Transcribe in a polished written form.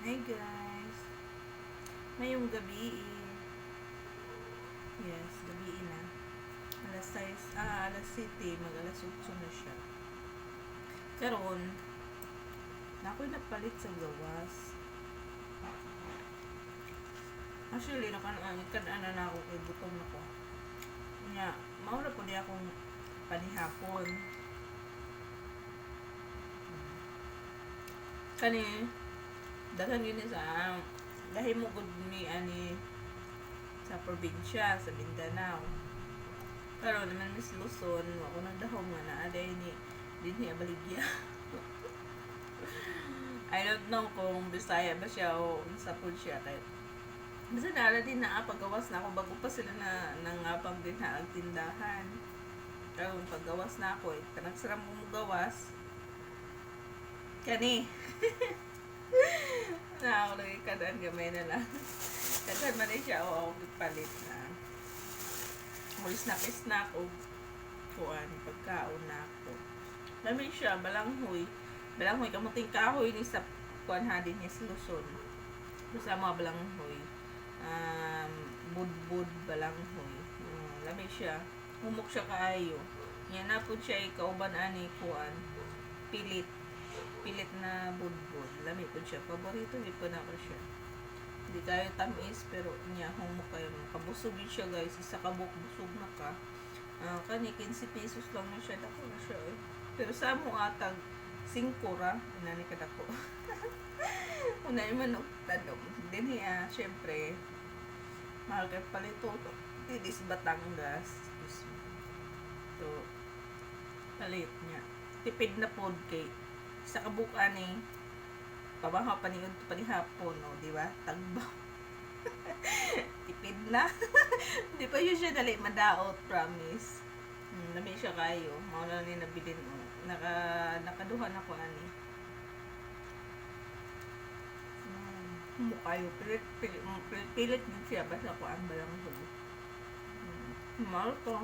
Hey guys, ngayong gabi, yes, gabi na. Alas 6, alas 7, mag alas 8 na siya. Karon, na ako'y napalit sa gawas. Actually, nakana na ako kay butong ako. Nga, mauna po di akong panihapon. Kani, daghang yun sa dahil mo gud mi ani sa probinsya sa Mindanao. Pero naman Miss Luzon, ako nagdahom nga na aday ni dinhi Abaligya. I don't know kung Bisaya ba siya o sa po siya kay basta naala din na paggawas na ako bago pa sila na nangapang din na tindahan. Pero paggawas na ako, kanagsaram ko mo gawas. Kani. Na ako lagi kadaan gamay na lang. Kasi man siya o ako palit na. Muli snack o kuan pagkaon na ako. Dami siya balanghoy. Balanghoy kamuting kahoy ni sa kuan hadin niya sa Luzon. Sa mga balanghoy. Budbud balanghoy. Dami siya. Humok siya kaayo. Yan na po siya ikauban ani kuan. Pilit na budbud. Lami po siya. Paborito ni po na ko siya. Hindi kayo tamis pero niya humok kayo. Kabusog yun siya guys. Isa kabuk busog na ka. Kani 15 pesos lang na siya. Dako na siya eh. Pero sa mo atag 5 ra. Inani ka dako. Una naman og tanong. Din niya syempre mahal kay palito to. Didis Batangas. To palit niya. Tipid na pod kay sa kabukan eh pabaha paniud panihapon o di ba tagbaw. Tipid na. Di pa yun siya dali madaot, promise. Lami siya kayo mao na ni nabilin mo nakaduhan ako ani kayo pilit din siya basta ko ang balang mahal to.